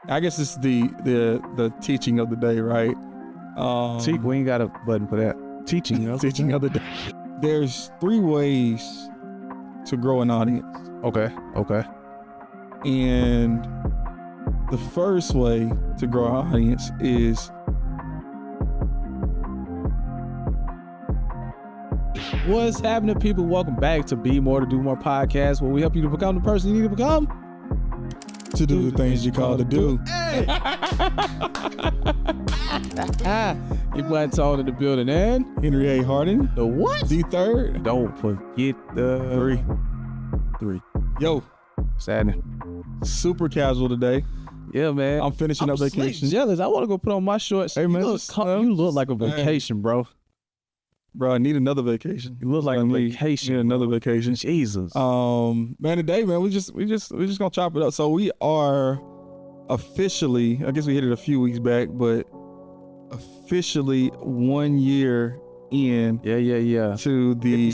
I guess it's the teaching of the day, right? We ain't got a button for that. Teaching. Teaching of the day. There's 3 ways to grow an audience. Okay. And the first way to grow an audience is what's happening, people? Welcome back to Be More to Do More podcast, where we help you to become the person you need to become. To do the things you call to do. Hey! Your boy Tone in the building, and Henry A. Hardin. The what? The third. Don't forget the 3. Yo. Saddening. Super casual today. Yeah, man. I'm finishing up vacation. Jealous. I want to go put on my shorts. Hey, man. You look like a vacation, bro. Bro, I need another vacation. You look like a vacation. Need another vacation. Jesus. Man, today, man, we just gonna chop it up. So we are officially, I guess we hit it a few weeks back, but officially 1 year in. Yeah. To the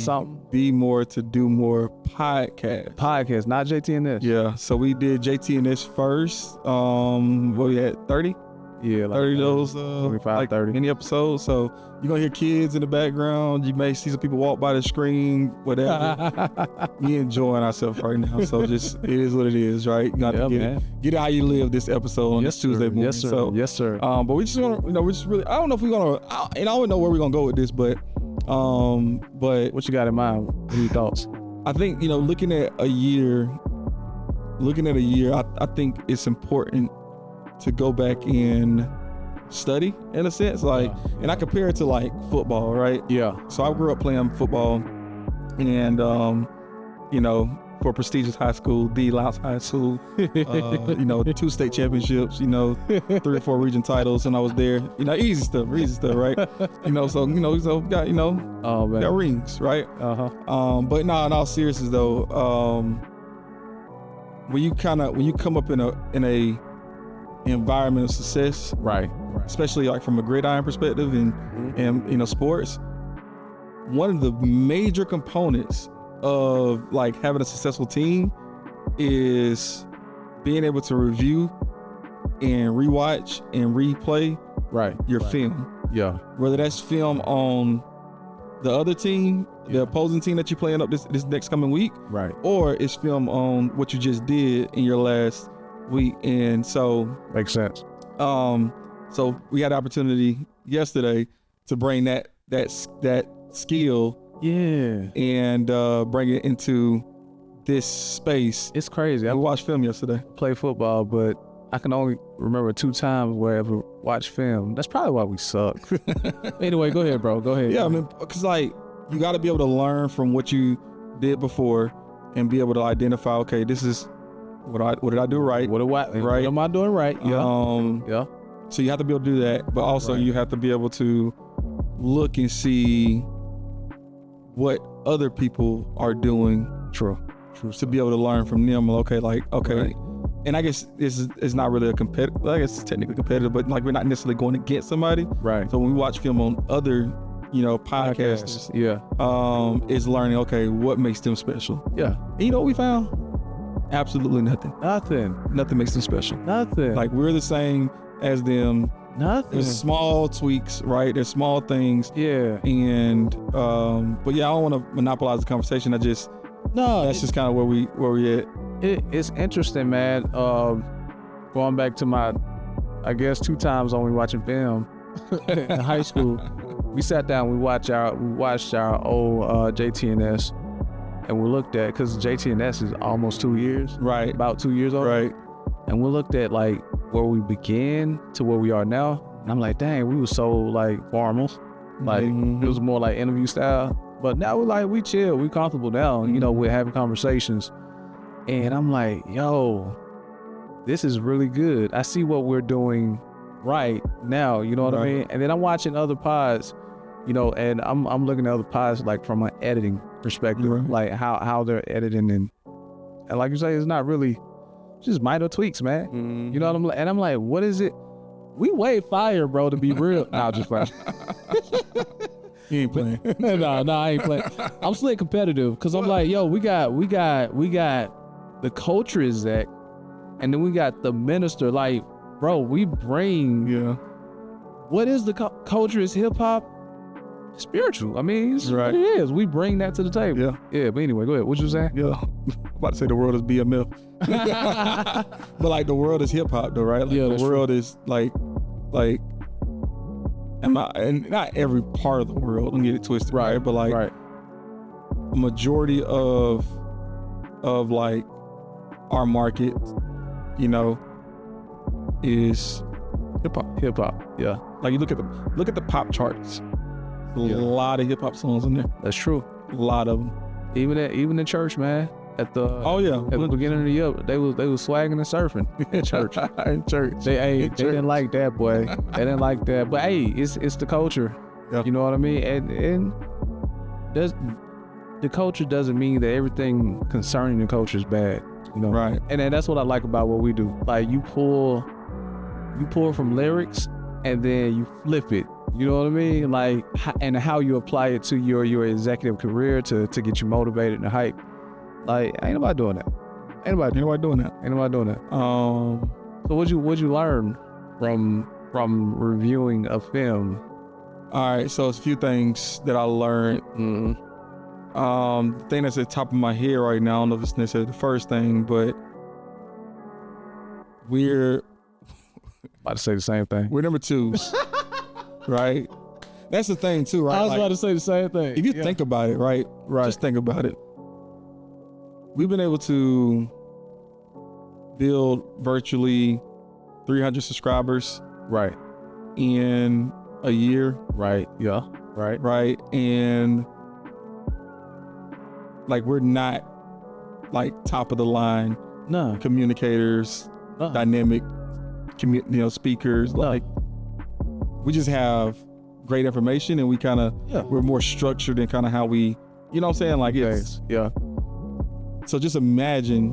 Be More to Do More podcast, not JTNS. Yeah. So we did JTNS first. What we had 30. Yeah, like 30 those 25, like 30 any episode. So you're gonna hear kids in the background. You may see some people walk by the screen, whatever. We enjoying ourselves right now. So just it is what it is, right? You gotta get it how you live this episode on this Tuesday morning. Yes, sir. But we just wanna, we're just really, I don't know if we're gonna, and I don't know where we're gonna go with this, but what you got in mind? What are your thoughts? I think, looking at a year, I think it's important to go back and study in a sense, and I compare it to like football, right? Yeah. So I grew up playing football, and for prestigious high school, the Louds High School, 2 state championships, 3 or 4 region titles, and I was there. Easy stuff, right? So got got rings, right? But no, in all seriousness though, when you come up in a environment of success, right, especially like from a gridiron perspective and sports, one of the major components of like having a successful team is being able to review and rewatch and replay your film. Yeah, whether that's film on the other team, the opposing team that you're playing up this next coming week, right, or it's film on what you just did in your last week. And so makes sense. So we had the opportunity yesterday to bring that skill, and bring it into this space. It's crazy. We watched film yesterday. Play football, but I can only remember 2 times where I ever watched film. That's probably why we suck. Anyway, go ahead, bro. Go ahead. Yeah, I mean, because like you got to be able to learn from what you did before and be able to identify, okay, this is what did I do right? What am I doing right? Yeah. So you have to be able to do that, but also you have to be able to look and see what other people are doing. True. To be able to learn from them. Okay. Right. And I guess this is not really a competitive. I guess it's technically competitive, but like we're not necessarily going against somebody. Right. So when we watch film on other, podcasts, is learning. Okay, what makes them special? Yeah. And you know what we found? Absolutely nothing. Nothing makes them special. Nothing. Like we're the same as them. Nothing. There's small tweaks, right? There's small things. Yeah. And but yeah, I don't want to monopolize the conversation. That's just kind of where we at. It's interesting, man. Going back to my, I guess 2 times only watching film in high school. We sat down. We watched our old JTNS. And we looked at, because JTNS is almost 2 years. Right. About 2 years old. Right. And we looked at like where we began to where we are now. And I'm like, dang, we were so like formal. Like it was more like interview style. But now we chill, we comfortable now. We're having conversations. And I'm like, yo, this is really good. I see what we're doing right now, you know what I mean? And then I'm watching other pods, and I'm looking at other pods like from an editing perspective, like how they're editing, and like you say, it's not really just minor tweaks, man. You know what I'm like? And I'm like, what is it? We way fire, bro, to be real. Nah, just playing. You ain't playing. No, I ain't playing. I'm still competitive because I'm like, yo, we got the culture exec, and then we got the minister. Like bro, we bring. Yeah. What is the culture? Is hip hop spiritual? I mean, it's Right. what it is. We bring that to the table. Yeah. Yeah. But anyway, go ahead. What you saying? Yeah. I'm about to say the world is BMF. But like the world is hip hop though, right? Like, Yeah, the that's world is like, and not every part of the world. Don't get it twisted, right? But like Right. a majority of like our market, you know, is hip hop. Hip hop. Yeah. Like you look at the pop charts. A Yeah. lot of hip hop songs in there. That's true. A lot of them. Even in church, man. At the Oh at the beginning of the year, they was swagging and surfing in church. In church. They didn't like that, boy. They didn't like that. But hey, it's the culture. Yeah. You know what I mean? And the culture doesn't mean that everything concerning the culture is bad. You know? Right. And that's what I like about what we do. Like you pull from lyrics and then you flip it. You know what I mean? Like and how you apply it to your executive career to get you motivated and hype. Like ain't nobody doing that. Ain't nobody doing that. Ain't nobody doing that. So what'd you learn from reviewing a film? all right, so it's a few things that I learned. Mm-hmm. The thing that's at the top of my head right now, I don't know if it's necessarily the first thing, but we're About to say the same thing. number twos, right? That's the thing too, right? I was Like, about to say the same thing. if you think about it, right? Just think about it. We've been able to build virtually 300 subscribers Right. in a year, Right. Yeah. Right. right? And like we're not like top of the line No. communicators, dynamic, speakers. No. Like we just have great information, and we kind of we're more structured in kind of how we, you know what I'm saying? Like it's Yeah. so just imagine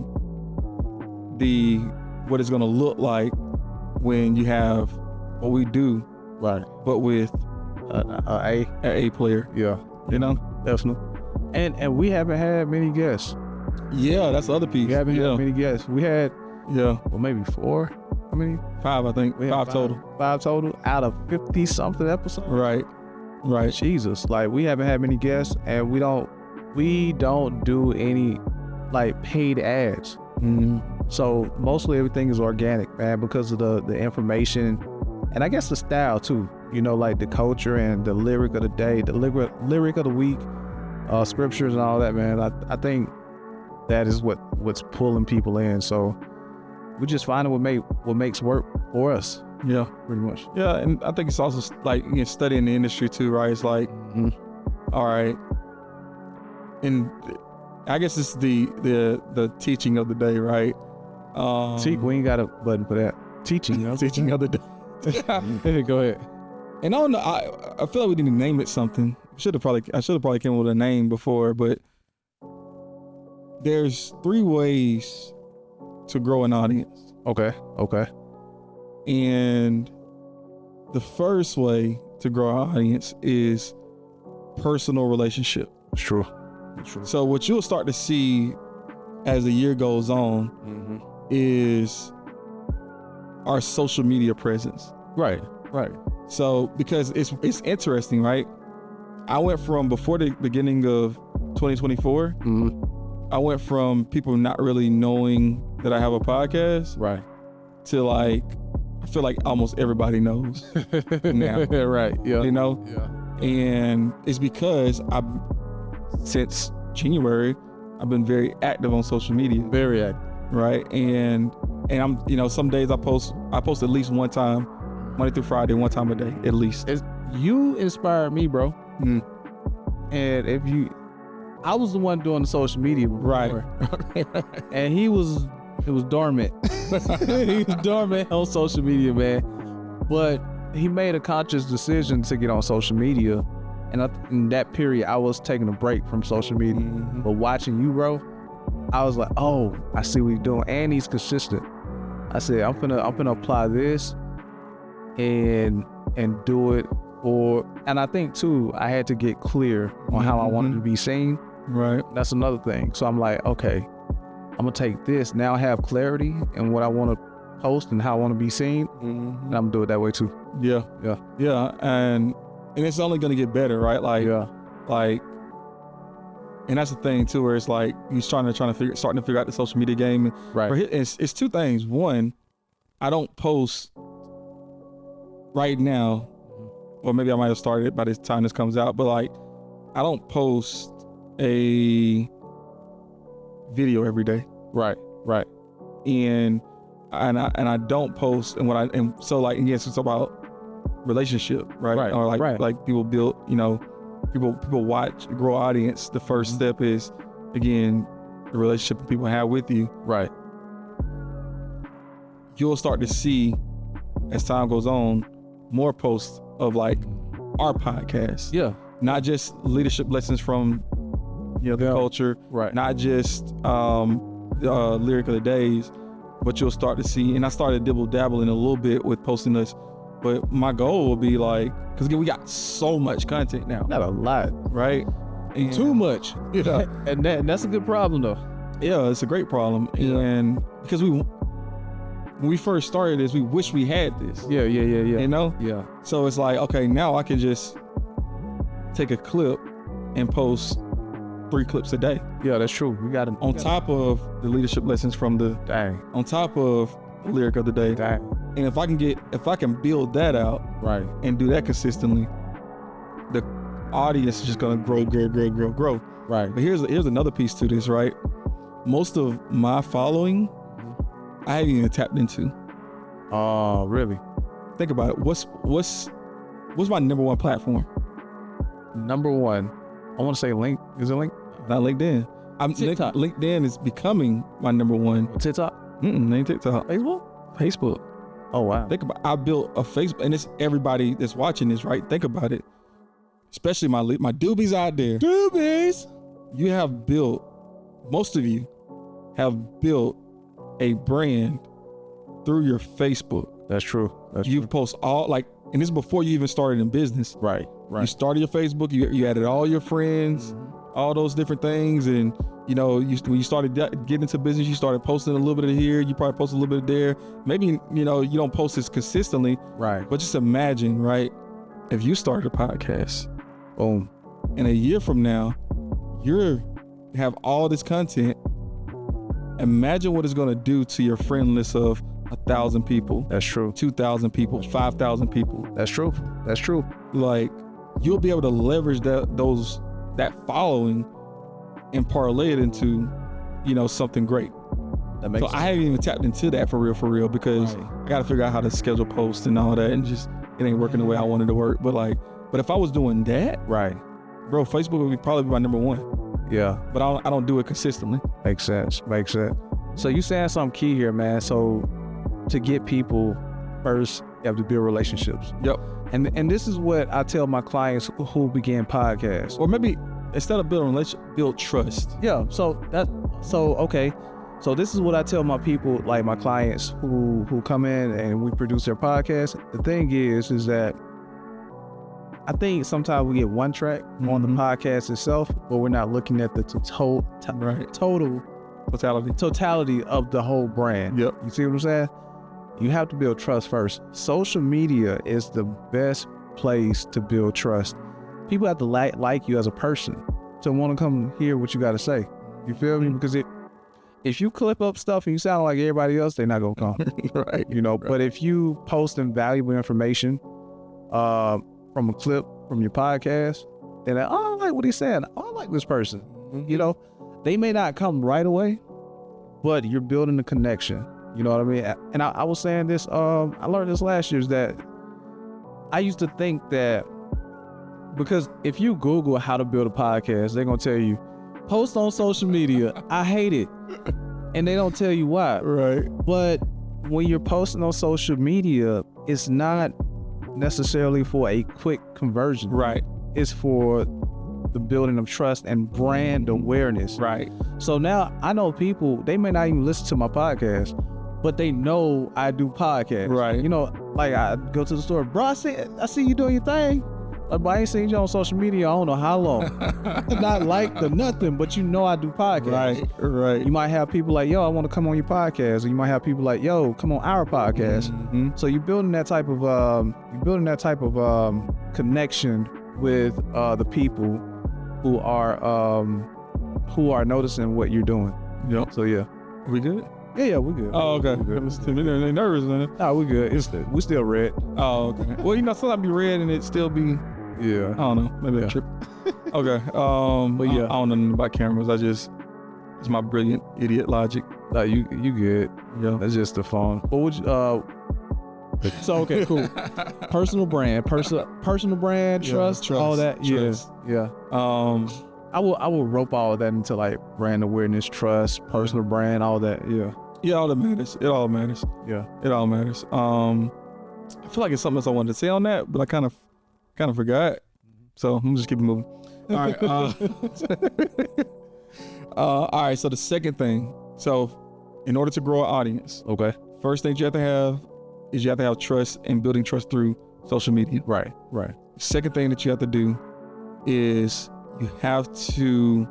what it's gonna look like when you have what we do, Right. but with an A player. Yeah. You know? Definitely. And we haven't had many guests. Yeah, that's the other piece. We haven't had many guests. We had maybe 4. How many? 5, I think. We had 5 total. 5 total out of 50 something episodes. Right. Jesus, like we haven't had many guests, and we don't do any like paid ads. Mm-hmm. So mostly everything is organic, man, because of the information, and I guess the style too. You know, like the culture and the lyric of the day, the lyric of the week, scriptures and all that, man. I think that is what's pulling people in. So we just finding what makes work for us. Yeah, pretty much. Yeah, and I think it's also like studying the industry too, right? It's like, all right, and I guess it's the teaching of the day, right? We ain't got a button for that. Teaching, you know? Teaching of the day. Go ahead. And I don't know. I feel like we didn't name it something. I should have probably came up with a name before, but there's 3 ways to grow an audience. Okay. And the first way to grow an audience is personal relationship. True. So what you'll start to see as the year goes on is our social media presence. Right. So because it's interesting, right? I went from before the beginning of 2024, I went from people not really knowing that I have a podcast, right, to like I feel like almost everybody knows now. Right. Yeah. You know? Yeah. And it's because since January, I've been very active on social media. Very active. Right. And I'm, some days I post at least one time, Monday through Friday, one time a day, at least. You inspired me, bro. And I was the one doing the social media before. Right. And it was dormant. He was dormant on social media, man. But he made a conscious decision to get on social media. And in that period, I was taking a break from social media. But watching you, bro, I was like, oh, I see what he's doing. And he's consistent. I said, I'm gonna apply this and do it. And I think too, I had to get clear on how I wanted to be seen. Right. That's another thing. So I'm like, okay, I'm gonna take this. Now I have clarity in what I want to post and how I want to be seen, and I'm gonna do it that way too. Yeah. And it's only gonna get better, right? Like, and that's the thing too, where it's like you're starting to figure out the social media game. Right. It's two things. One, I don't post right now, or maybe I might have started it by the time this comes out, but like, I don't post a video every day. Right. And I don't post, and so like, again, it's about relationship, right? Or like people build, people watch, grow audience. The first step is, again, the relationship people have with you. Right. You'll start to see, as time goes on, more posts of like our podcast. Yeah. Not just leadership lessons from, the culture. Right. Not just lyric of the days, but you'll start to see, and I started dabbling a little bit with posting this, but my goal will be like, because again, we got so much content now. Not a lot. Right? And, too much. And that's a good problem though. Yeah, it's a great problem. And because when we first started this, we wish we had this. Yeah. Yeah. So it's like, okay, now I can just take a clip and post 3 clips a day. Yeah, that's true. We got on top of the leadership lessons from the on top of the lyric of the day. And if I can build that out, right, and do that consistently, the audience is just gonna grow. Right. But here's another piece to this, right? Most of my following, I haven't even tapped into. Oh, really? Think about it. What's my number one platform? Number one, I want to say Link. Is it Link? Not LinkedIn. TikTok. LinkedIn is becoming my number one. TikTok? Ain't TikTok. Facebook. Oh, wow. Think about, I built a Facebook, and it's everybody that's watching this, right? Think about it. Especially my doobies out there. Doobies! You have built, most of you have built a brand through your Facebook. That's true. You post all, like, and this is before you even started in business. Right. You started your Facebook, you added all your friends, all those different things, and when you started getting into business, you started posting a little bit of here, you probably post a little bit of there. Maybe, you don't post this consistently. Right. But just imagine, right, if you started a podcast, boom, and a year from now, you have all this content. Imagine what it's gonna do to your friend list of 1,000 people. That's true. 2,000 people, 5,000 people. That's true. Like, you'll be able to leverage that following and parlay it into, something great. That makes sense. I haven't even tapped into that for real, because I got to figure out how to schedule posts and all that, and just, it ain't working the way I wanted to work. But if I was doing that, right, bro, Facebook would probably be my number one. Yeah. But I don't do it consistently. Makes sense. So you saying something key here, man. So to get people, first, you have to build relationships. Yep. And this is what I tell my clients who begin podcasts. Or maybe instead of building relationship, build trust. Yeah. So this is what I tell my people, like my clients who come in and we produce their podcast. The thing is that I think sometimes we get one track on the podcast itself, but we're not looking at the totality of the whole brand. Yep. You see what I'm saying? You have to build trust first. Social media is the best place to build trust. People have to like you as a person to want to come hear what you got to say. You feel me? Because if you clip up stuff and you sound like everybody else, they're not going to come. Right. But if you post valuable information from a clip from your podcast, then I like what he's saying. I like this person. They may not come right away, but you're building a connection. You know what I mean? And I was saying this, I learned this last year, is that I used to think that, because if you Google how to build a podcast, they're going to tell you, post on social media. I hate it. And they don't tell you why. Right. But when you're posting on social media, it's not necessarily for a quick conversion. Right. It's for the building of trust and brand awareness. Right. So now I know people, they may not even listen to my podcast, but they know I do podcasts. Right. Like I go to the store, bro, I see you doing your thing. But I ain't seen you on social media, I don't know how long. Not liked or nothing, but you know I do podcasts. Right. You might have people like, yo, I want to come on your podcast. Or you might have people like, yo, come on our podcast. Mm-hmm. So you're building that type of connection with the people who are noticing what you're doing. Yep. So yeah. We good? Yeah, we good. Oh, okay. We good. They nervous, man. Nah, we good. We still red. Oh, okay. Well, sometimes I be red and it still be, Yeah. I don't know, maybe a trip. Okay. But yeah. I don't know nothing about cameras. It's my brilliant idiot logic. Nah, you good. Yeah. That's just the phone. What would you, so okay, cool. Personal brand, trust, all that. Trust. Yeah. I will rope all of that into like brand awareness, trust, personal brand, all that. Yeah. Yeah, all that matters. It all matters. Yeah. It all matters. I feel like it's something else I wanted to say on that, but I kind of forgot. So I'm just keep it moving. All right. All right. So the second thing. So in order to grow an audience, Okay. first thing you have to have is you have to have trust and building trust through social media. Right. Second thing that you have to do is you have to,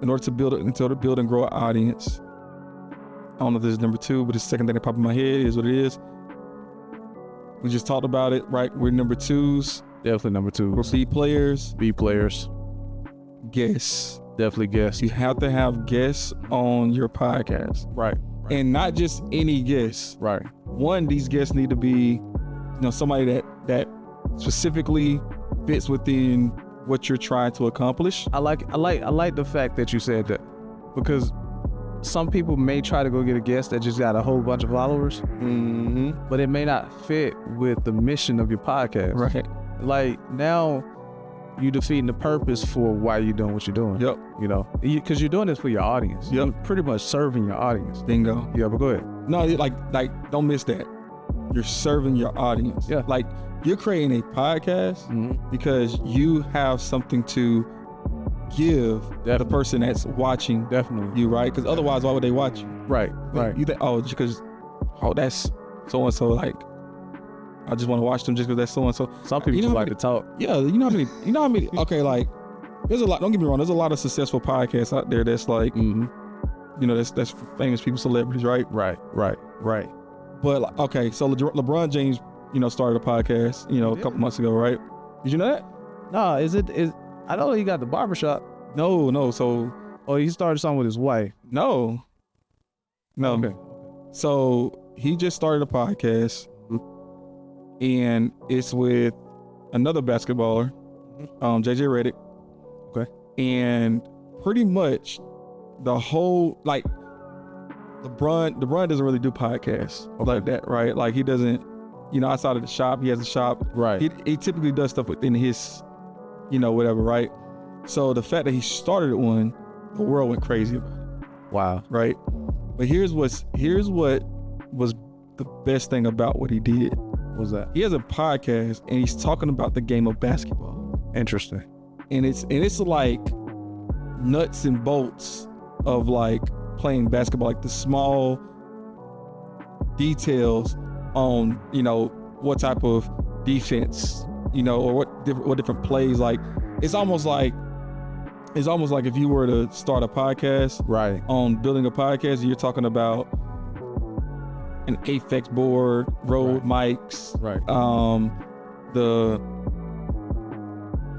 in order to build and grow an audience. I don't know if this is number 2, but the second thing that popped in my head is what it is. We just talked about it, right? We're number 2s. Definitely number 2. We're B players. B players. Guests. Definitely guests. You have to have guests on your podcast. Right. And not just any guests. Right. One, these guests need to be, somebody that specifically fits within what you're trying to accomplish. I like the fact that you said that, because some people may try to go get a guest that just got a whole bunch of followers, but it may not fit with the mission of your podcast. Right. Like now you defeating the purpose for why you're doing what you're doing. Yep. Because you're doing this for your audience. Yep. You're pretty much serving your audience. Bingo. Yeah, but go ahead. No, like don't miss that. You're serving your audience. Yeah. Like you're creating a podcast because you have something to give the person that's watching Definitely. you, right? Because otherwise, why would they watch you? Right. You think, because that's so and so. Like, I just want to watch them just because that's so and so. Some people just like to talk. Yeah, you know how many. Okay, like there's a lot. Don't get me wrong. There's a lot of successful podcasts out there that's like, that's famous people, celebrities, right? Right. But okay, so LeBron James, started a podcast, a couple months ago, right? Did you know that? Nah, I know he got the barbershop. No. So, he started something with his wife. No. Okay. So he just started a podcast, and it's with another basketballer, JJ Redick. Okay. And pretty much the whole LeBron doesn't really do podcasts like that, right? Like he doesn't, outside of the shop, he has a shop. Right. He typically does stuff within his, whatever, right? So the fact that he started one, the world went crazy about it. Wow. Right. But here's what was the best thing about what he did. What was that? He has a podcast and he's talking about the game of basketball. Interesting. And it's like nuts and bolts of like playing basketball, like the small details on, what type of defense, or what different plays. Like it's almost like if you were to start a podcast, right, on building a podcast, you're talking about an Aphex board, Rode mics, right, the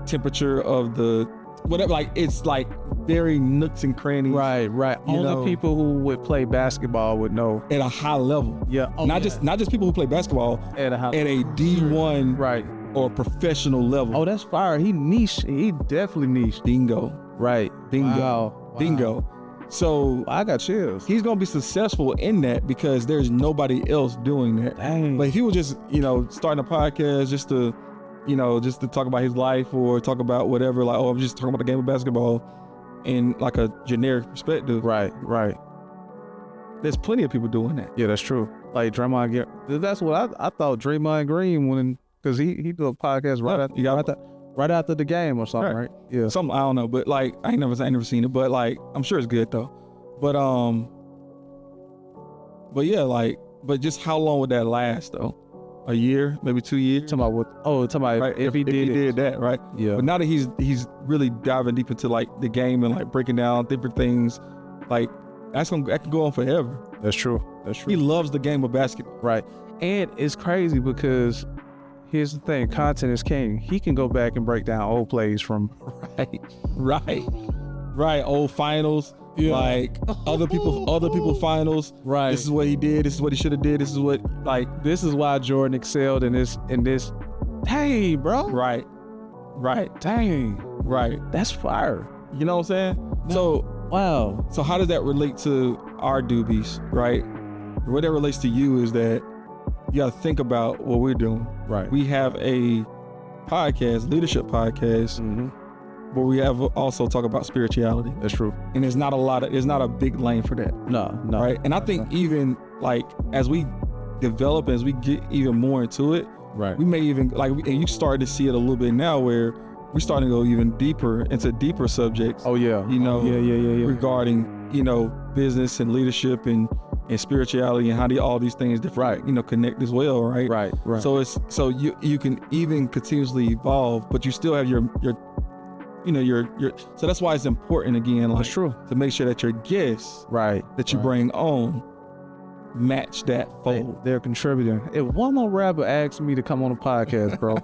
temperature of the whatever, like it's like very nooks and crannies. Right. Only people who would play basketball would know at a high level. Yeah. Not just people who play basketball at a D1 right or professional level. Oh, that's fire. He niche. He definitely niche. Bingo. Right. Bingo. Wow. Bingo. So I got chills. He's gonna be successful in that because there's nobody else doing that. Dang. But if he was just, starting a podcast just to talk about his life or talk about whatever, like, I'm just talking about the game of basketball in like a generic perspective. Right. There's plenty of people doing that. Yeah, that's true. Like Draymond, that's what I thought Draymond Green because he do a podcast right after the game or something, right? Yeah. Something, I don't know, but like I ain't never seen it, but like I'm sure it's good though. But yeah, like, but just how long would that last though? a year, maybe 2 years. Talking about what? Oh, talking about Right? if he did that, right? Yeah. But now that he's really diving deep into like the game and like breaking down different things, like that can go on forever. That's true. That's true. He loves the game of basketball. Right. And it's crazy because here's the thing, content is king. He can go back and break down old plays from Right. Old finals. Yeah. Like other people finals. Right. This is what he did. This is what he should have did. This is what this is why Jordan excelled in this. Dang, bro. Right. Dang. Right. That's fire. You know what I'm saying? No. So wow. So how does that relate to our doobies, right? What that relates to you is that you gotta think about what we're doing. Right. We have a podcast, leadership podcast, where we have also talk about spirituality. That's true. And there's not a big lane for that. No. Right. And I think even like as we develop, as we get even more into it, right, we may even and you start to see it a little bit now where we're starting to go even deeper into deeper subjects. Oh yeah. You know, yeah. regarding, you know, business and leadership and spirituality and how all these things different, you know, connect as well, right? Right. So so you can even continuously evolve, but you still have your so that's why it's important again, like, that's true, to make sure that your guests, right, that you bring on match that fold. They're contributing. If one more rapper asked me to come on a podcast, bro.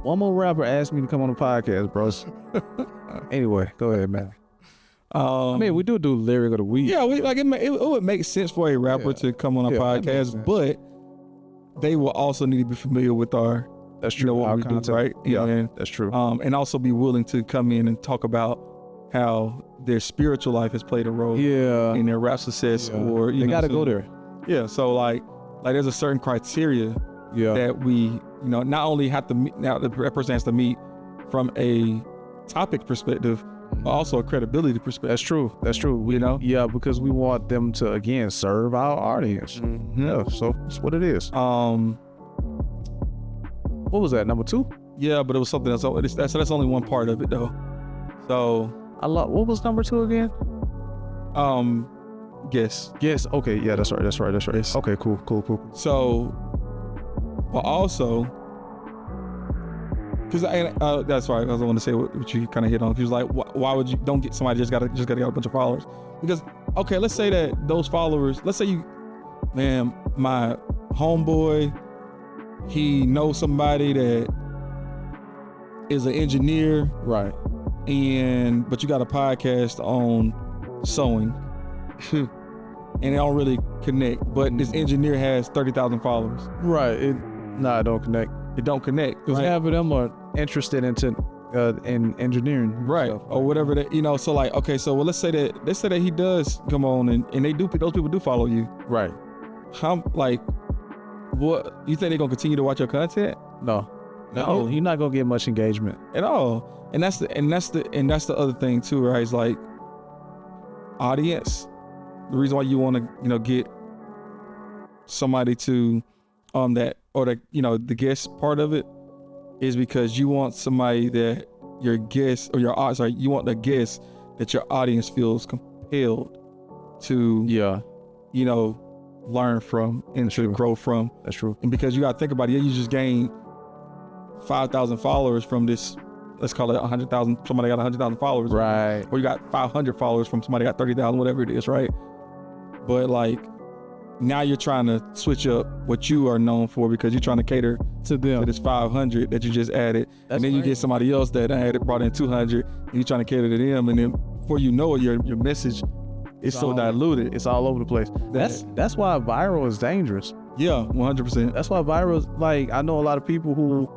One more rapper asked me to come on a podcast, bro. Anyway, go ahead, man. I mean, we do lyric of the week. Yeah, it would make sense for a rapper to come on a podcast, but they will also need to be familiar with our, that's true, what we do, right? Yeah, and that's true. And also be willing to come in and talk about how their spiritual life has played a role in their rap success, or they got to go there. Yeah, so like there's a certain criteria that we, not only have to meet, now the person has to meet from a topic perspective, but also a credibility perspective. That's true. Yeah, because we want them to, again, serve our audience. Yeah, so that's what it is. What was that, number 2? Yeah, but it was something else. That's only one part of it though. So what was number 2 again? Guess. Okay, yeah, that's right. Yes. Okay, cool. So, but also, because that's right. I want to say what you kind of hit on. He was like, why would you don't get somebody just got to get a bunch of followers? Because okay, let's say that those followers. Let's say my homeboy, he knows somebody that is an engineer, right? But you got a podcast on sewing, and they don't really connect. But this engineer has 30,000 followers, right? It don't connect. It don't connect because half of them are interested in engineering, right? stuff. Or whatever that So like, okay, so let's say that he does come on and those people do follow you, right? How what you think they're gonna continue to watch your content? No, you're not gonna get much engagement at all. And that's the other thing too, right? It's like audience. The reason why you want to get somebody to the guest part of it is because you want somebody that your guest you want the guest that your audience feels compelled to learn from and to grow from. That's true. And because you got to think about it, you just gained 5,000 followers from this, let's call it 100,000, somebody got 100,000 followers. Right. Or you got 500 followers from somebody got 30,000, whatever it is, right? But like, now you're trying to switch up what you are known for because you're trying to cater to them. To this 500 that you just added. And then you get somebody else that brought in 200 and you're trying to cater to them. And then before you know it, your message is so diluted. It's all over the place. That's why viral is dangerous. Yeah, 100%. That's why viral is, like, I know a lot of people who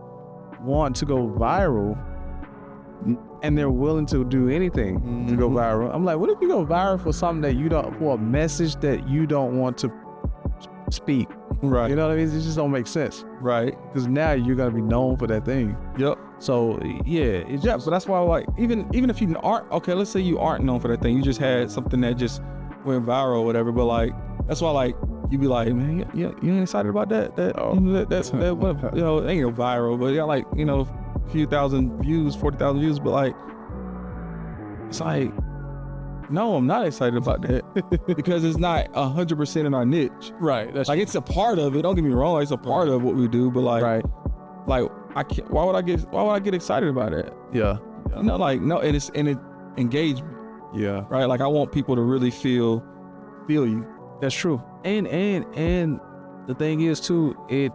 want to go viral and they're willing to do anything to go viral. I'm like, what if you go viral for something for a message that you don't want to speak? Right. You know what I mean? It just don't make sense. Right. Because now you're gonna be known for that thing. Yep. So so that's why, like, even if you aren't, okay, let's say you aren't known for that thing, you just had something that just went viral or whatever, but like, that's why, like, you be like, man, you ain't excited about that? It ain't no viral, but yeah, like, a few thousand views, 40,000 views, but like, it's like, No, I'm not excited about that because it's not 100% in our niche. Right. That's Like it's a part of it. Don't get me wrong. It's a part of what we do, but like I can't. Why would I get excited about it? Yeah. You know, like no, and it's engagement. Yeah. Right. Like I want people to really feel you. That's true. And the thing is too, it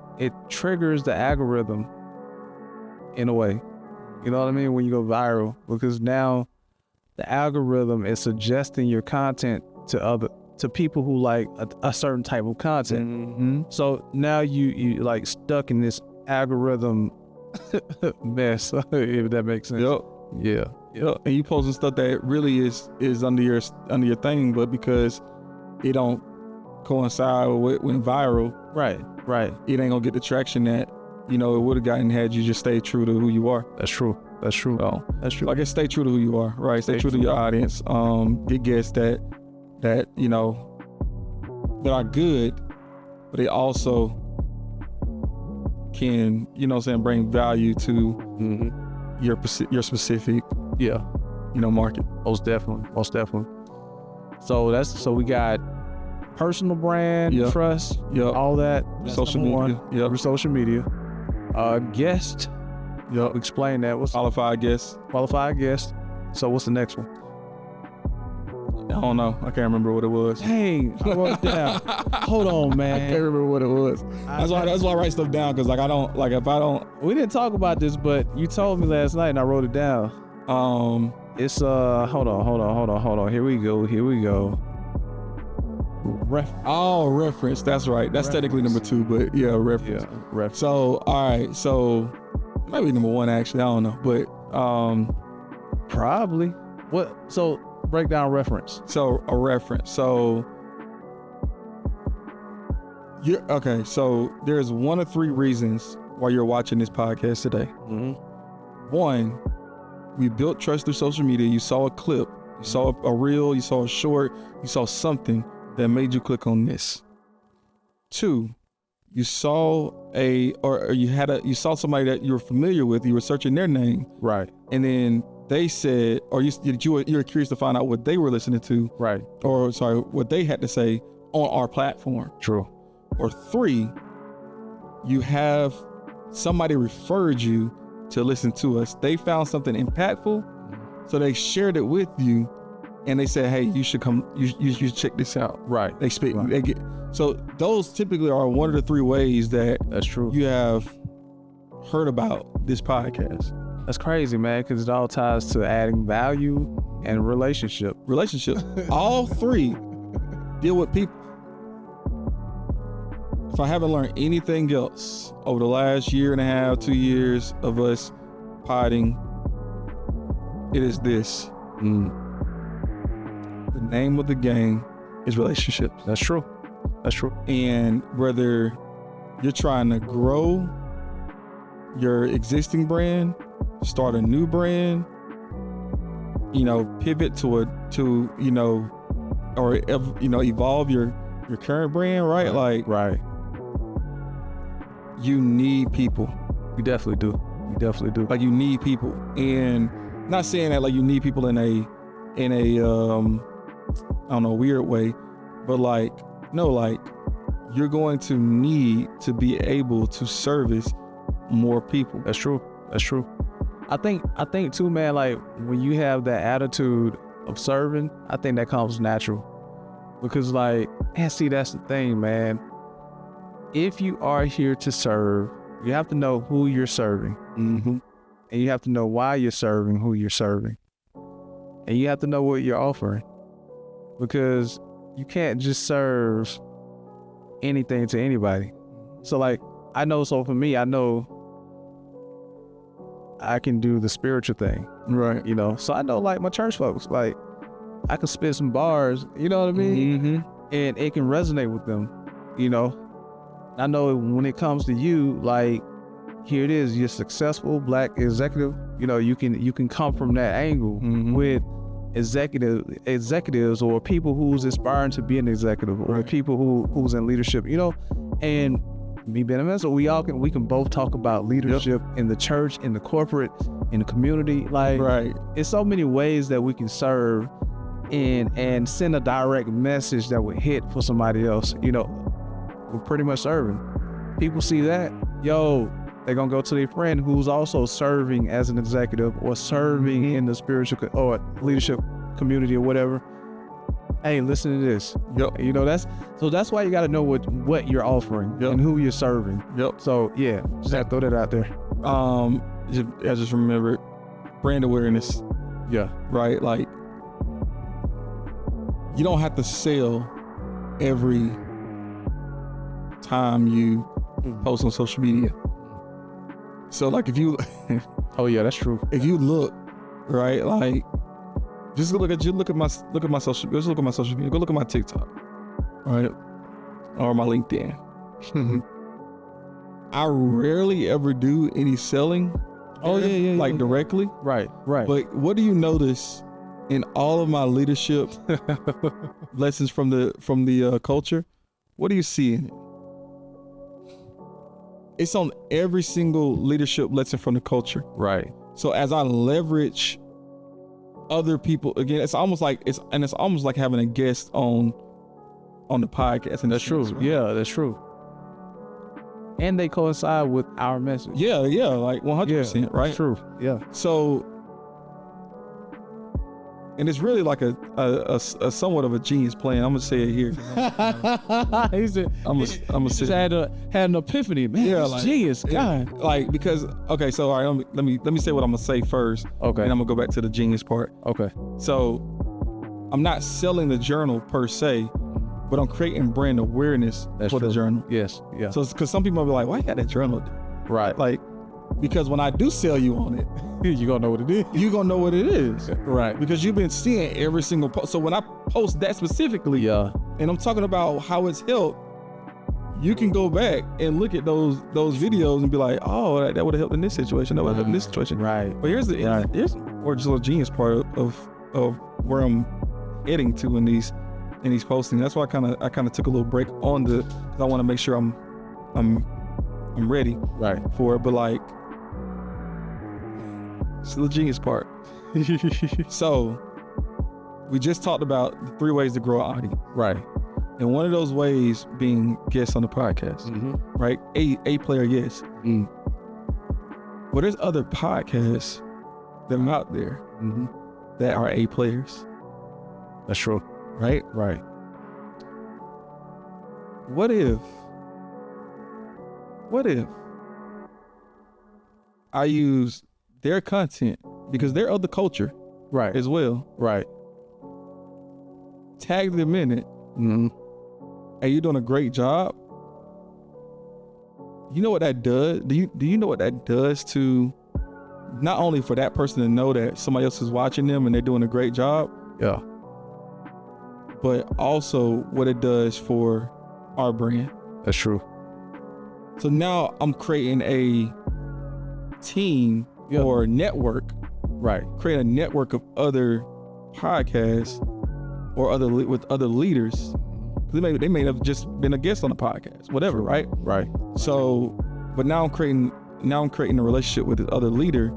triggers the algorithm in a way. You know what I mean? When you go viral, because now the algorithm is suggesting your content to people who like a certain type of content. Mm-hmm. So now you like stuck in this algorithm mess, if that makes sense. Yep. Yeah. Yep. And you posting stuff that really is under your thing, but because it don't coincide with what went viral, Right. it ain't gonna get the traction that it would have gotten had you just stayed true to who you are. That's true. So, That's true. like, just stay true to who you are, right? Stay true to your audience. Get guests that that are good, but they also can, bring value to your specific market. Most definitely. So we got personal brand, trust, all that. Social media. Yep. Social media. Guest. Explain that. What's Qualified guest. So what's the next one? I don't know. I can't remember what it was. Dang, I wrote it down. Hold on, man. I can't remember what it was. That's why I write stuff down, because like I don't, like if I don't. We didn't talk about this, but you told me last night and I wrote it down. It's hold on. Here we go. Reference. That's right. That's technically number 2, but yeah, reference. Yeah, reference. So all right, so maybe number 1 actually. I don't know, but probably. What? So break down reference. So a reference. So okay. So there's 1 of 3 reasons why you're watching this podcast today. Mm-hmm. 1, we built trust through social media. You saw a clip, you saw a reel, you saw a short, you saw something that made you click on this. 2, you saw you saw somebody that you were familiar with, you were searching their name. Right. And then they said, or you were curious to find out what they were listening to. Right. Or what they had to say on our platform. True. Or 3, you have somebody referred you to listen to us. They found something impactful, so they shared it with you, and they said, "Hey, you should come. You should check this out." Right. They speak. Right. They get. So those typically are 1 of the 3 ways that's true. You have heard about this podcast. That's crazy, man, because it all ties to adding value and relationship. All 3 deal with people. If I haven't learned anything else over the last 1.5 years, 2 years of us podding, it is this. The name of the game is relationships. That's true. And whether you're trying to grow your existing brand, start a new brand, pivot evolve your current brand, right? Right. You need people. You definitely do. Like, you need people, and not saying that like you need people in a I don't know, weird way, but like, no, like you're going to need to be able to service more people. That's true. I think too, man, like when you have that attitude of serving, I think that comes natural, because like, and see, that's the thing, man. If you are here to serve, you have to know who you're serving. Mm-hmm. And you have to know why you're serving who you're serving. And you have to know what you're offering. Because you can't just serve anything to anybody. So like, I know, so for me, I know I can do the spiritual thing. Right. So I know like my church folks, like I can spit some bars, you know what I mean? Mm-hmm. And it can resonate with them, I know when it comes to you, like, here it is, you're successful Black executive, you can come from that angle with executives or people who's aspiring to be an executive, or people who's in leadership, and me being a mentor, we can both talk about leadership in the church, in the corporate, in the community. Like, right. It's so many ways that we can serve, and send a direct message that would hit for somebody else, you know, we're pretty much serving. People see that, yo, they're gonna go to their friend who's also serving as an executive or serving in the spiritual or leadership community or whatever. Hey, listen to this. Yep. You know, that's why you got to know what you're offering and who you're serving. Yep. So yeah, just have to throw that out there. I just remembered brand awareness. Yeah. Right. Like, you don't have to sell every time you post on social media. So like if you, oh yeah, that's true. If you look, right, like just look at my social, just look at my social media, go look at my TikTok, right, or my LinkedIn. I rarely ever do any selling. Oh yeah, like directly. Right. But what do you notice in all of my leadership lessons from the culture? What do you see in it? It's on every single leadership lesson from the culture. Right. So as I leverage other people, again, it's almost like having a guest on the podcast. And that's true. Right? Yeah, that's true. And they coincide with our message. Yeah, like 100%, right? True. Yeah. So, and it's really like a somewhat of a genius plan. I'm gonna say it here. He said, I'm gonna just had an epiphany, man. Yeah, like, genius, God. Like because okay, so all right, let me say what I'm gonna say first. Okay. And I'm gonna go back to the genius part. Okay. So, I'm not selling the journal per se, but I'm creating brand awareness for the journal. Yes. Yeah. So, because some people will be like, "Why you got that journal?" Right. Like, because when I do sell you on it, you gonna know what it is. You gonna know what it is, right? Because you've been seeing every single post. So when I post that specifically, and I'm talking about how it's helped, you can go back and look at those videos and be like, "Oh, that would have helped in this situation. That would have helped in this situation." Right. But here's or just a little genius part of where I'm heading to in these postings. That's why I kind of took a little break on because I want to make sure I'm ready for it. But like, it's the genius part. So we just talked about the 3 ways to grow an audience. Right. And one of those ways being guests on the podcast, right? A player, yes. Well, there's other podcasts that are out there that are A players. That's true. Right? Right. What if I use their content because they're of the culture, right, as well, right? Tag them in it. Hey, you're doing a great job. You know what that does? Do you know what that does to not only for that person to know that somebody else is watching them and they're doing a great job? Yeah. But also what it does for our brand. That's true. So now I'm creating a team or network, right? Create a network of other podcasts or with other leaders. They may have just been a guest on the podcast, whatever, right? Right. So, but now I'm creating a relationship with this other leader,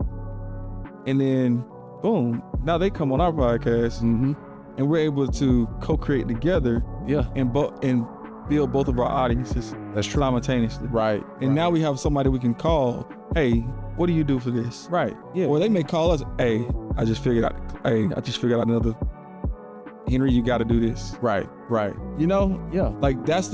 and then boom, now they come on our podcast, and we're able to co-create together, and build both of our audiences. That's true. Simultaneously, right? And now we have somebody we can call. Hey, what do you do for this? Right. Yeah. Or they may call us. Hey, I just figured out another. Henry, you got to do this. Right. Right. You know. Yeah. Like it's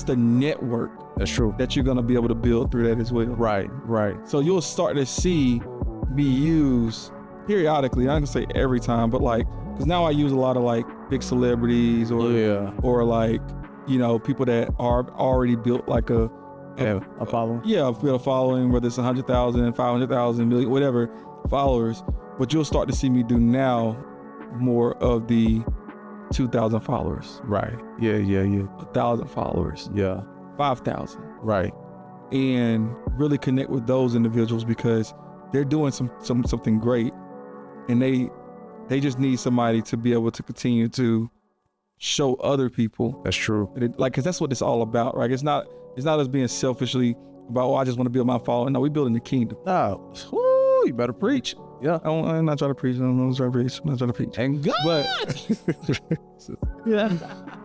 the network. That's true. That you're gonna be able to build through that as well. Right. Right. So you'll start to see me used periodically. I'm gonna say every time, but like, because now I use a lot of like big celebrities or like, you know, people that are already built like a following. Yeah, built a following, whether it's 100,000, 500,000, million, whatever followers. But you'll start to see me do now more of the 2,000 followers. Right. Yeah. 1,000 followers. Yeah. 5,000. Right. And really connect with those individuals because they're doing something great, and they just need somebody to be able to continue to show other people. That's true. Because that's what it's all about, right? It's not us being selfishly about, I just want to build my following. No, we're building the kingdom. Oh, you better preach. Yeah. I'm not trying to preach. I'm not trying to preach. I'm not trying to preach. And God. But yeah,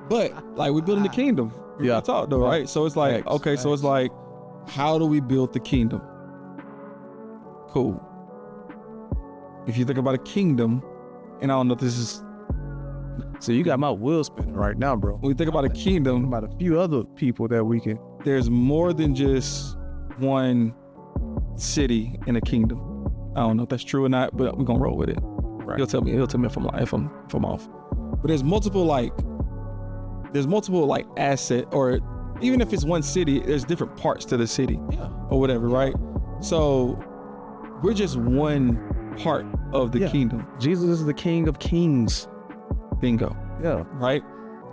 but like we're building the kingdom. Yeah. Talk though, right? So it's like, Facts. okay, so it's like, how do we build the kingdom? Cool. If you think about a kingdom, and I don't know if this is, So you got my wheels spinning right now, bro. when we think about a kingdom, About a few other people that we can. there's more than just one city in a kingdom. I don't know if that's true or not, but we're gonna roll with it. Right. He'll tell me if I'm off. But there's multiple like asset, or even if it's one city, there's different parts to the city. Yeah. Or whatever, right? So we're just one part of the kingdom. Jesus is the King of Kings. Bingo. Yeah. Right?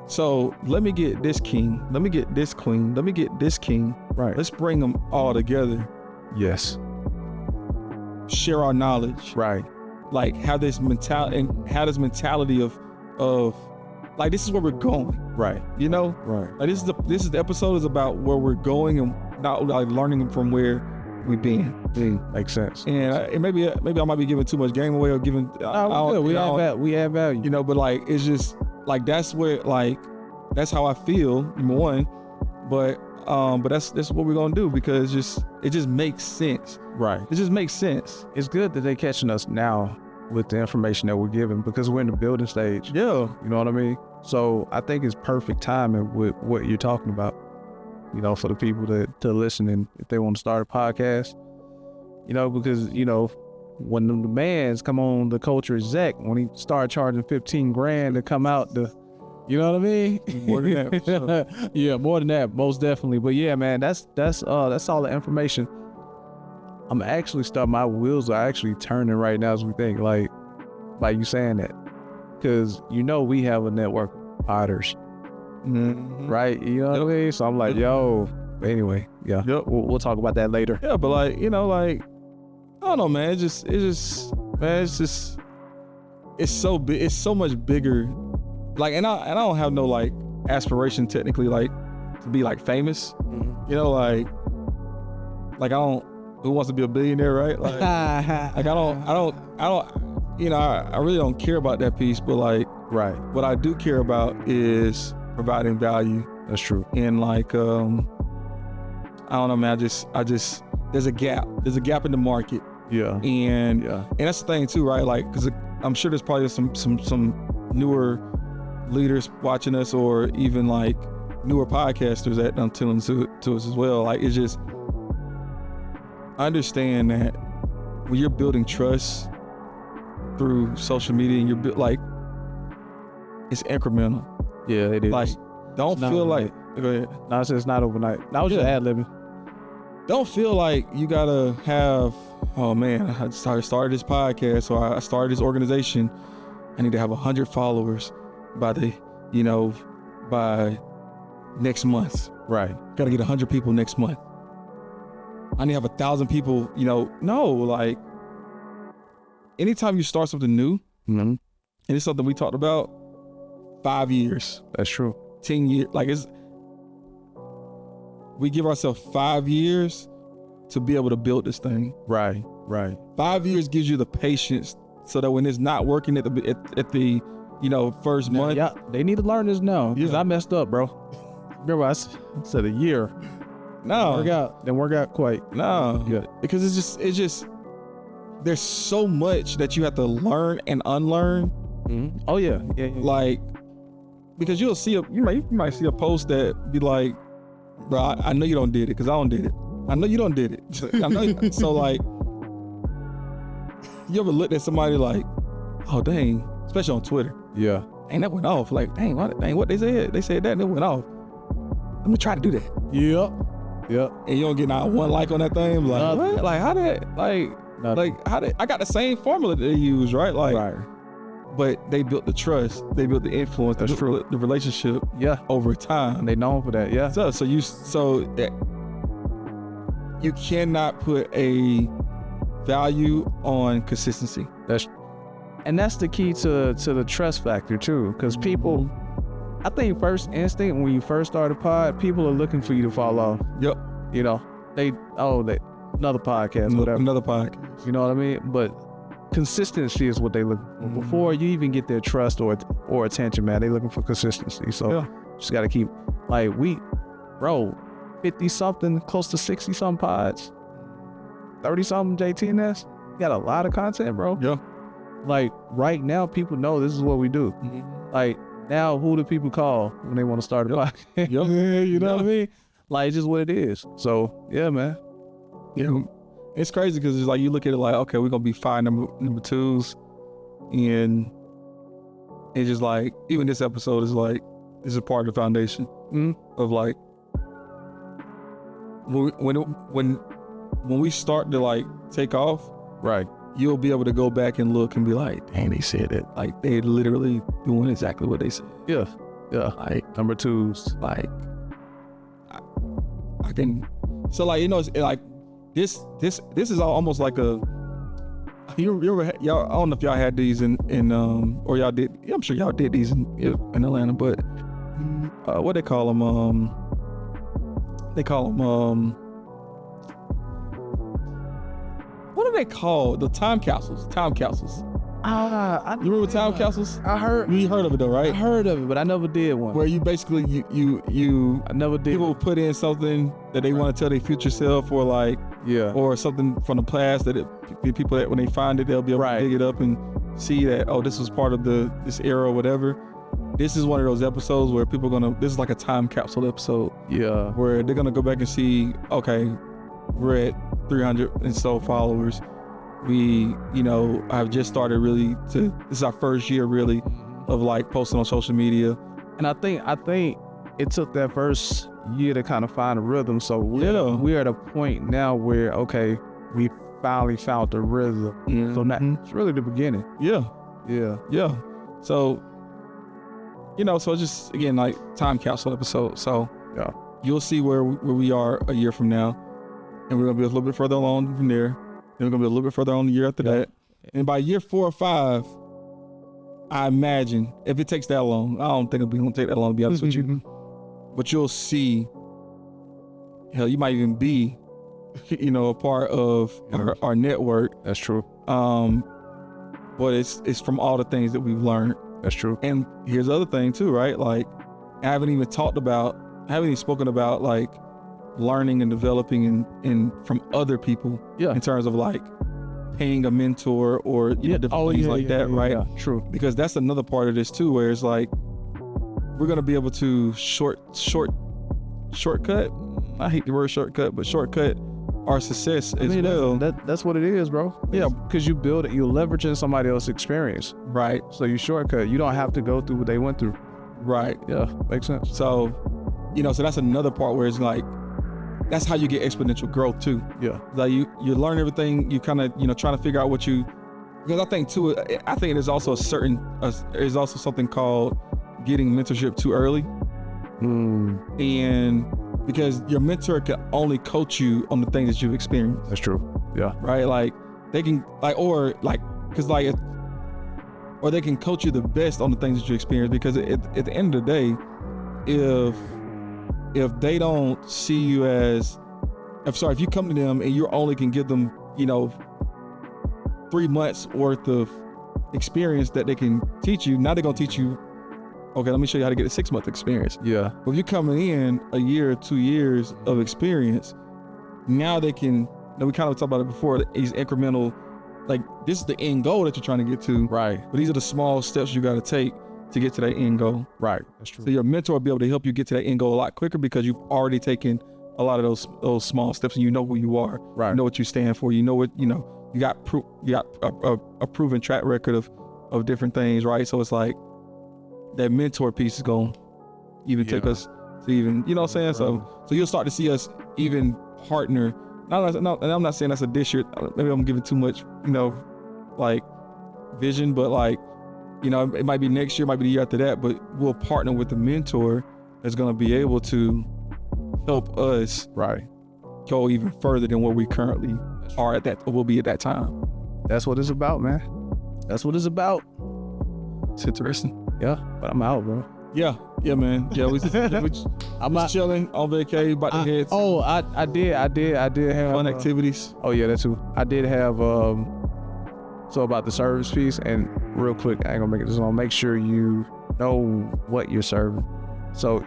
So let me get this king, let me get this queen, let me get this king. Right. Let's bring them all together. Yes. Share our knowledge. Right. Like have this mentality, and have this mentality of like, this is where we're going. Right. You know? Right. Like this is the episode is about where we're going and not like learning from where we've been. Makes sense. And maybe I might be giving too much game away or giving. We add value. You know, but like it's just like that's where like that's how I feel. Number one, but that's what we're gonna do because it just makes sense. Right. It just makes sense. It's good that they're catching us now with the information that we're giving because we're in the building stage. Yeah. You know what I mean? So I think it's perfect timing with what you're talking about. You know, for the people to listen and if they want to start a podcast, you know, because, you know, when the demands come on the culture exec, when he started charging 15 grand to come out you know what I mean? More than that. Sure. Yeah, more than that, most definitely. But yeah, man, that's all the information. I'm actually my wheels are actually turning right now as we think, like by you saying that. Cause you know we have a network of potters. Mm-hmm. Right? You know what I mean? So I'm like, yo, anyway, yeah. Yep. We'll talk about that later. Yeah, but like, you know, like, I don't know, man. It's so big. It's so much bigger. Like, and I don't have no like aspiration technically, like to be like famous. Mm-hmm. You know, like I don't. Who wants to be a billionaire, right? Like, I don't. You know, I really don't care about that piece. But like, right. What I do care about is providing value. That's true. And like, I don't know, man. I just there's a gap. There's a gap in the market. Yeah. And that's the thing too, right? Like, because I'm sure there's probably some newer leaders watching us, or even like newer podcasters that I'm tuning to us as well. Like, it's just, I understand that when you're building trust through social media and you're like, it's incremental. Yeah, it is. Like, don't feel like, go ahead. No, it's not overnight. I was just ad-libbing. Don't feel like you gotta have, oh man, I started this podcast, or I started this organization. I need to have 100 followers by next month. Right. Gotta get 100 people next month. I need to have 1,000 people, no, like anytime you start something new, mm-hmm. and it's something we talked about, 5 years. That's true. 10 years, like we give ourselves 5 years to be able to build this thing. Right. 5 years gives you the patience so that when it's not working at the first month. Yeah, they need to learn this now because I messed up, bro. Remember I said a year. No. Didn't work out quite. No. Yeah. Because it's just, there's so much that you have to learn and unlearn. Mm-hmm. Oh yeah. Like, because you might see a post that be like, bro, I know you don't did it because I don't did it. I know you don't did it. I know. So like, you ever looked at somebody like, oh dang, especially on Twitter. Yeah. Dang, that went off. Like, dang, what they said? They said that and it went off. Let me try to do that. Yep. And you don't get not one like on that thing. Like, Nothing. what? Like, how did, I got the same formula that they use, right? Like, right. But they built the trust, they built the influence, the relationship over time. And they known for that, yeah. So you cannot put a value on consistency. That's the key to the trust factor too, because people, I think first instinct when you first start a pod, people are looking for you to fall off. Yep. They another podcast, whatever. Another podcast. You know what I mean? But consistency is what they look for. Before you even get their trust or attention, man, they looking for consistency. So just got to keep, like, 50 something, close to 60 something pods, 30 something JTNS. You got a lot of content, bro. Yeah. Like, right now, people know this is what we do. Like, now, who do people call when they want to start a podcast? You know what I mean? Like, it's just what it is. So, yeah, man. Yeah. It's crazy because it's like you look at it like, okay, we're going to be 5 number twos. And it's just like, even this episode is like, this is part of the foundation of like, when we start to like take off, right, you'll be able to go back and look and be like, dang, they said it. Like, they literally doing exactly what they said. Yeah. Like, number twos. Like, I can, so like, you know, it's like, this is almost like a, you ever had, y'all, I don't know if y'all had these in or y'all did, I'm sure y'all did these in Atlanta, but what they call them, what are they called? The time capsules. You remember time capsules? I heard. You heard of it though, right? I heard of it, but I never did one. Where you basically, I never did. People put in something that they want to tell their future self, or like, or something from the past that people that when they find it, they'll be able to dig it up and see that, oh, this was part of this era or whatever. This is one of those episodes where people this is like a time capsule episode. Yeah. Where they're gonna go back and see, okay, we're at 300 and so followers. We, I've just started this is our first year really of like posting on social media. And I think it took that first year to kind of find a rhythm. So we're at a point now where, okay, we finally found the rhythm. So now it's really the beginning. Yeah. So, so it's just, again, like time capsule episode. So you'll see where we are a year from now, and we're gonna be a little bit further along from there. Then we're gonna be a little bit further on the year after that. And by year 4 or 5, I imagine, if it takes that long, I don't think it'll be gonna take that long, to be honest with you. But you'll see, hell, you might even be, a part of our network. That's true. But it's from all the things that we've learned. That's true. And here's the other thing too, right? Like, I haven't even spoken about like learning and developing and from other people in terms of like paying a mentor or different things like that, right? Yeah, true. Because that's another part of this too, where it's like we're gonna be able to shortcut. I hate the word shortcut, but shortcut our success as well. That's what it is, bro. Yeah, because you build it, you're leveraging somebody else's experience. Right. So you shortcut. You don't have to go through what they went through. Right. Yeah, makes sense. So, so that's another part where it's like, that's how you get exponential growth too. Yeah. Like you learn everything, you kind of, trying to figure out because I think too, there's also there's also something called getting mentorship too early. And because your mentor can only coach you on the things that you've experienced. That's true. Yeah. Right. Like they can or they can coach you the best on the things that you experience, because at the end of the day, if they don't see you as, if you come to them and you only can give them, 3 months worth of experience that they can teach you, now they're gonna teach you, okay, let me show you how to get a 6-month experience. Yeah. But if you're coming in a year or 2 years of experience, now they can, we kind of talked about it before, these incremental, like this is the end goal that you're trying to get to. Right. But these are the small steps you gotta take to get to that end goal. Right. That's true. So your mentor will be able to help you get to that end goal a lot quicker, because you've already taken a lot of those small steps, and you know who you are. Right. You know what you stand for. You know what, you got a proven track record of different things, right? So it's like that mentor piece is going to even take us to even, you know what I'm saying? So you'll start to see us even partner. And I'm not saying that's a dish year. Maybe I'm giving too much, like vision, but like, it might be next year, might be the year after that, but we'll partner with the mentor that's going to be able to help us go even further than where we currently are at that, or will be at that time. That's what it's about, man. That's what it's about. It's interesting. Yeah, but I'm out, bro. Yeah, man. Yeah, I'm just chilling on vacation, about to head. Oh, I did have fun activities. Oh yeah, that too. I did have So about the service piece, and real quick, I ain't gonna make it this long. Make sure you know what you're serving. So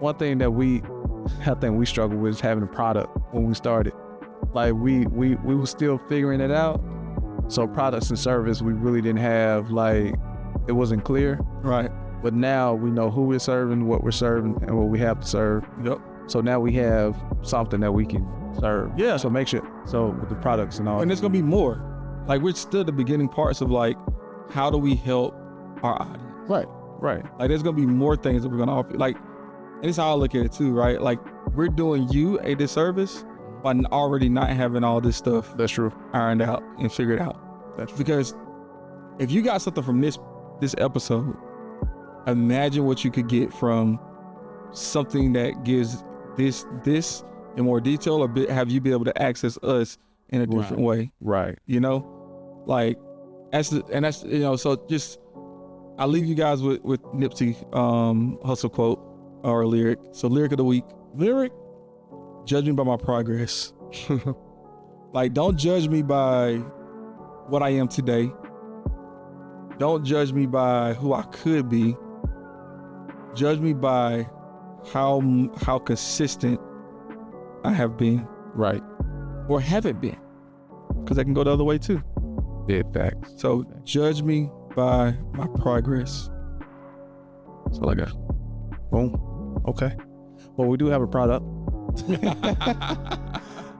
one thing that I think we struggled with is having a product when we started. Like we were still figuring it out. So products and service, we really didn't have, like, it wasn't clear. Right. But now we know who we're serving, what we're serving, and what we have to serve. Yep. So now we have something that we can serve. Yeah. So make sure, so with the products and all. And there's gonna be more. Like, we're still the beginning parts of, like, how do we help our audience? Right. Like, there's gonna be more things that we're gonna offer. Like, and this is how I look at it too, right? Like, we're doing you a disservice by already not having all this stuff That's true. ironed out and figured out. That's true. Because if you got something from this episode, imagine what you could get from something that gives this in more detail, or have you be able to access us in a different way. Right. You know, like that's you know. So just I'll leave you guys with Nipsey Hussle quote or lyric. So lyric of the week. Lyric: judge me by my progress. Like, don't judge me by what I am today. Don't judge me by who I could be. Judge me by how consistent I have been. Right. Or haven't been. Because that can go the other way too. Big facts. So judge me by my progress. That's all I got. Boom. Okay. Well, we do have a product.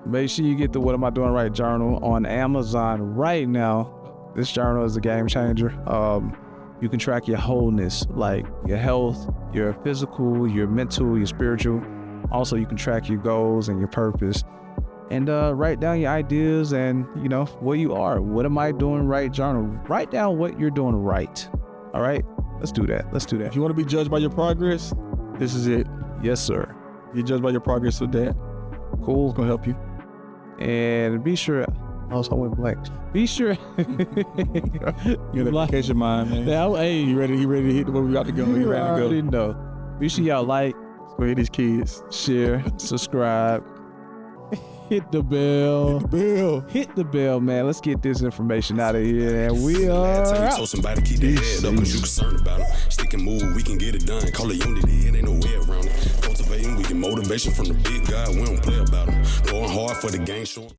Make sure you get the What Am I Doing Right journal on Amazon right now. This journal is a game changer. You can track your wholeness, like your health, your physical, your mental, your spiritual. Also, you can track your goals and your purpose. And write down your ideas and, you know, where you are. What am I doing right journal? Write down what you're doing right. All right? Let's do that. If you want to be judged by your progress, this is it. Yes, sir. You're judged by your progress with that. Cool. It's going to help you. And be sure, I went blank. Be sure. You're the vacation mind, man. Now, hey, he ready to hit where we got to go. He ready to go. Know. Be sure y'all like, go hit these kids. Share, subscribe, hit the bell. Hit the bell, man. Let's get this information out of here. And we are out. Told somebody keep their head up, cause you concerned about them. Stick and move, we can get it done. Call it unity, it ain't no way around it. Cultivating, we get motivation from the big guy. We don't play about them. Going hard for the game, showing.